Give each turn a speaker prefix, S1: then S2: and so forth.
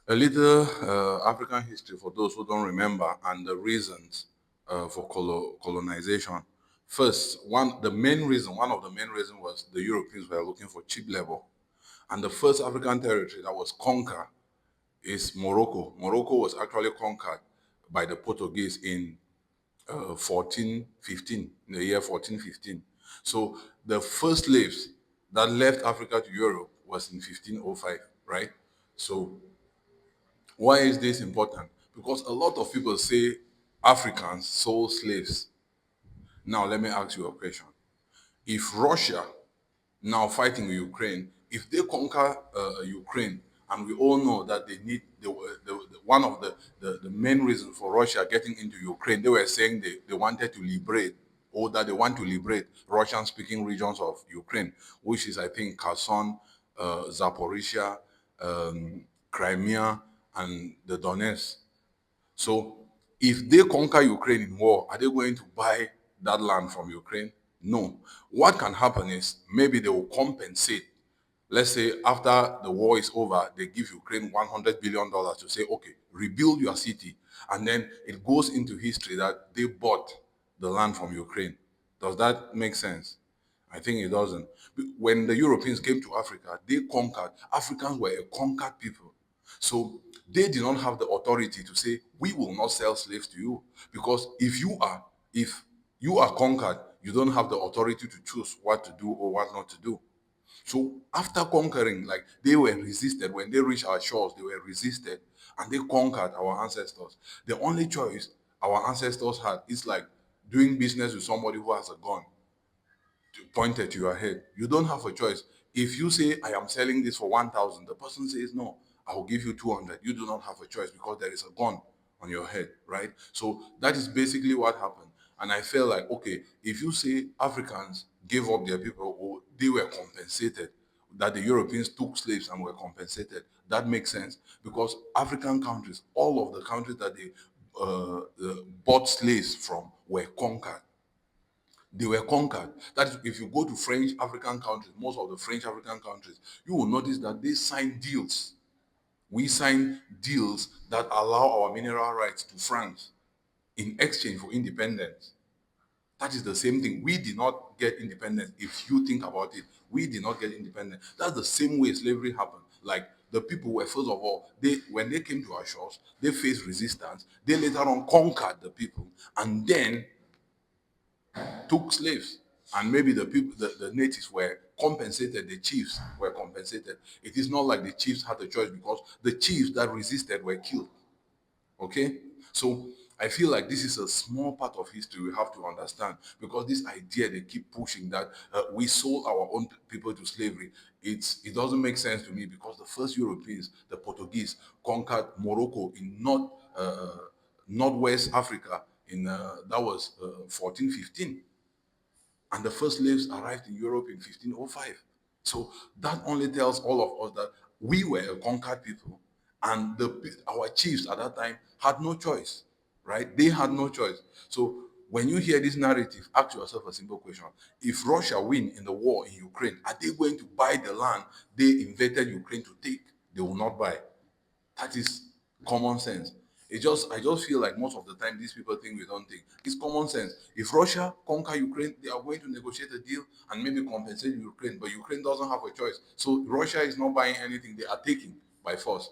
S1: A little African history for those who don't remember and the reasons for colonization. First, one of the main reasons was the Europeans were looking for cheap labor. And the first African territory that was conquered is Morocco. Morocco was actually conquered by the Portuguese in 1415, in the year 1415. So the first slaves that left Africa to Europe was in 1505, right? So why is this important? Because a lot of people say Africans sold slaves. Now, let me ask you a question. If Russia now fighting Ukraine, if they conquer Ukraine, and we all know that they need one of the main reasons for Russia getting into Ukraine, they were saying they wanted to liberate, or that they want to liberate Russian speaking regions of Ukraine, which is, I think, Kherson, Zaporizhia, Crimea, and the Donetsk. So if they conquer Ukraine in war, are they going to buy that land from Ukraine? No. What can happen is maybe they will compensate. Let's say after the war is over, they give Ukraine $100 billion to say, okay, rebuild your city. And then it goes into history that they bought the land from Ukraine. Does that make sense? I think it doesn't. When the Europeans came to Africa, they conquered. Africans were a conquered people. So they did not have the authority to say, we will not sell slaves to you. Because if you are conquered, you don't have the authority to choose what to do or what not to do. So after conquering, like they were resisted, when they reached our shores, they were resisted and they conquered our ancestors. The only choice our ancestors had is like doing business with somebody who has a gun pointed to your head. You don't have a choice. If you say, I am selling this for 1,000, the person says, no, I will give you 200. You do not have a choice because there is a gun on your head, right? So that is basically what happened. And I felt like, okay, if you say Africans gave up their people or they were compensated, that the Europeans took slaves and were compensated, that makes sense because African countries, all of the countries that they bought slaves from were conquered. They were conquered. That is, if you go to French African countries, most of the French African countries, you will notice that they sign deals. We sign deals that allow our mineral rights to France in exchange for independence. That is the same thing. We did not get independence. If you think about it, we did not get independence. That's the same way slavery happened. Like the people were, first of all, they when they came to our shores, they faced resistance. They later on conquered the people, and then took slaves. And maybe the people, the natives were compensated, the chiefs were compensated. It is not like the chiefs had a choice because the chiefs that resisted were killed. Okay? So I feel like this is a small part of history we have to understand because this idea they keep pushing that we sold our own people to slavery, it doesn't make sense to me because the first Europeans, the Portuguese, conquered Morocco in northwest Africa in that was 1415, and the first slaves arrived in Europe in 1505. So that only tells all of us that we were a conquered people, and our chiefs at that time had no choice, right? They had no choice. So when you hear this narrative, ask yourself a simple question. If Russia win in the war in Ukraine, are they going to buy the land they invaded Ukraine to take? They will not buy. That is common sense. I just feel like most of the time these people think we don't think. It's common sense. If Russia conquer Ukraine, they are going to negotiate a deal and maybe compensate Ukraine, but Ukraine doesn't have a choice. So Russia is not buying anything; they are taking by force.